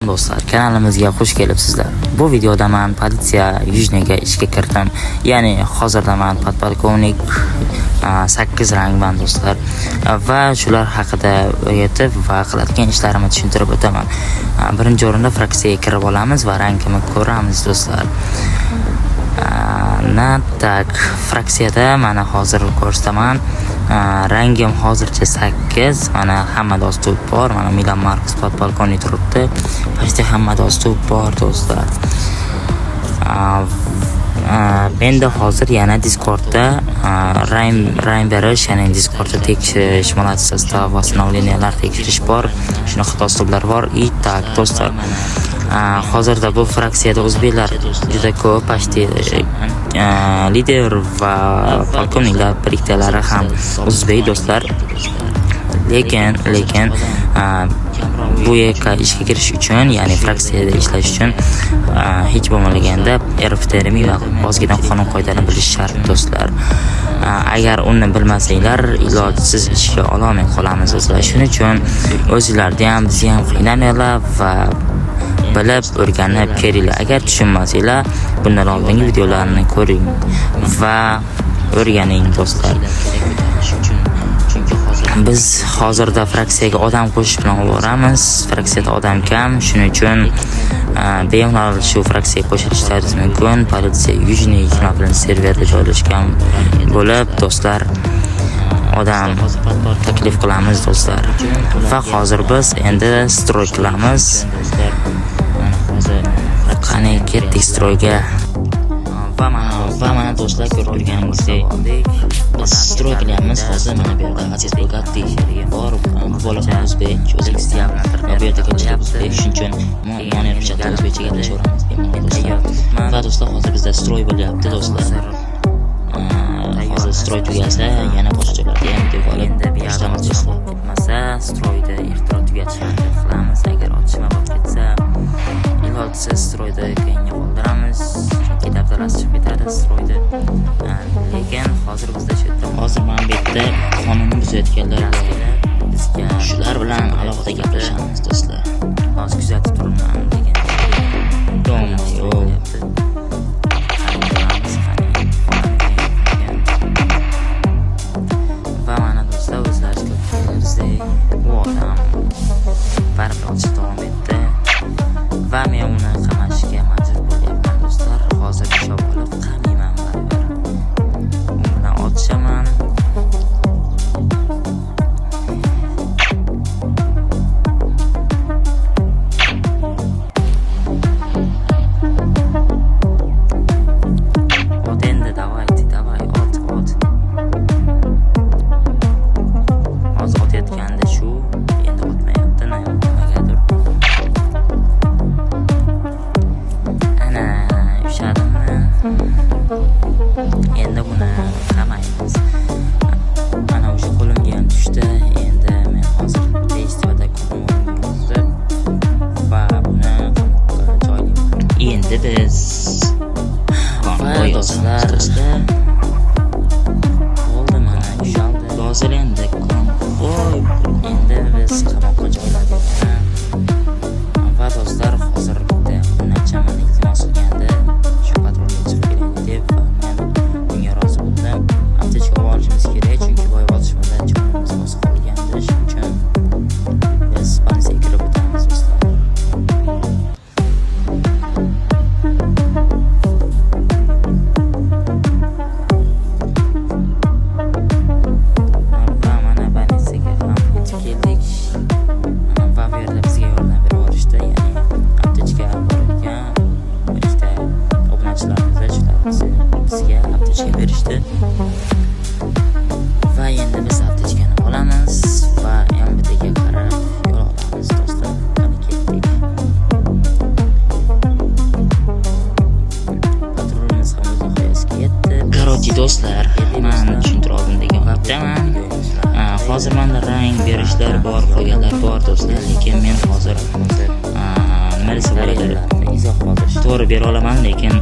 Do'stlar, kanalimizga xush kelibsizlar. Bu videoda men politsiya yujniga ishga kirdim. Ya'ni hozirda men podpolkovnik 8 rangman do'stlar. Va shular haqida o'rgatib va qiladigan ishlarimni tushuntirib o'taman. Birinchi o'rinda fraksiyaga kirib olamiz va rangimni ko'ramiz do'stlar. Tak fraksiyada mana hozir ko'rsataman. Rangim hozircha 8. Mana hammada ustuv bor. Mana Milan Marcus podpolkovnik turibdi. Почти hammada ustuv bor do'stlar. Menda hozir yana Discordda rang berish, ya'ni Discordda tekshirish, shmolat sostav va sinovleniyalar tekshirish bor. Shunaqa uslublar bor. Tak do'stlar. Hozirda bu fraksiyada o'zbeklar juda ko'p, почти lider va polkovniklar biriktalari ham o'zbek do'stlar. Lekin bu yerga ishga kirish uchun, ya'ni fraksiyada ishlash uchun hech bo'lmaganda RFTRM va o'zgadan qonun qoidalarni bilish shart do'stlar. Agar uni bilmasanglar, ilojsiz ishga ololmay qolamiz do'stlar. Shuning uchun o'zingizlarni ham, bizni ham qiynamanglar va bilib o'rganib keringlar. Agar tushunmasanglar, bundan oldingi videolarni ko'ring va o'rganing do'stlar. Biz hozirda fraksiyaga odam qo'shish bilan boramiz. Fraksiyada odam kam, shuning uchun bemalol shu fraksiyaga qo'shilishingiz mumkin. Politsiya yujni kanal serverda joylashgan bo'lib, do'stlar, odam taklif qilamiz do'stlar. Va hozir biz endi stroy qilamiz. Qani ketdik stroyga. Va mana do'stlar, ko'rib turganingizdek biz stroy qilyapmiz. Hozir mana bu yerda aziz Bugatti bor, bola o'zbek, o'zbekcha bu yerda o'zbek, shuning uchun mana ruchada o'zbekcha gaplashaveramiz do'stlar. Va do'stlar, hozir bizda stroy bo'lyapti do'stlar. Hozir stroy tugasa, yana boshqa joylarga ham ketib olib boshlaymiz do'stlar. Bo'lmasa stroyda ertaroq tugatishni qilamiz. Agar otishma bo'lib ketsa, ilojsiz stroyda keyinga qoldiramiz. Chunki daftarasi chiqib ketadi stroyda. Lekin hozir bizda shu yerda hozir mana bu yerda qonunni buzayotganlar bizga shular bilan alohida gaplashamiz do'stlar. Hozir kuzatib turibman degan. Va mana do'stlar, o'zlariga ko'rganingizdek bu odam baribir otishda davom etdi va men uni qamashga majbur bo'lyapman do'stlar. Hozir hisob olib qamayman baribir. U bilan otishaman. Ot endi, davay, ot. Hozir otayotganda shu, endi otmayapti, nimagadir. Ana, ushadimmi? Endi buni qamaymiz. Mana o'sha qo'limga ham tushdi. Endi men hozir testivada ko'rmoqchiman va buni qamoqqa joylayman. Endi biz do'stlar, oldi mana ushaldi. Hozir endi endi biz qamoqqa joyladik. Va do'stlar, hozir bitta nechaman iltimos qilganda shu patrulga chiqib keling deb men bunga rozi bo'ldim. Aptechka olishimiz kerak, chunki boy otishmada jonimiz bosib qolgandi. Shuning uchun biz politsiyaga kirib o'tamiz do'stlar. Va mana politsiyaga ham yetib keldik. Va bu yerda bizga yordam berib olishdi, ya'ni aptechka borgan ikkita obunachilarimiz bizga aptechka berishdi. Va endi biz aptechkani olamiz va MVDga qarab yo'l olamiz do'stlar. Qani ketdik. Patrulimiz ham o'z nihoyasiga yetdi. Короче do'stlar, men tushuntira oldim degan vaqtdaman. Hozir menda rang berishlar bor, qolganlar bor do'stlar, lekin men hozir nima desa bo'ladi, izoh qoldirish to'g'ri bera olaman, lekin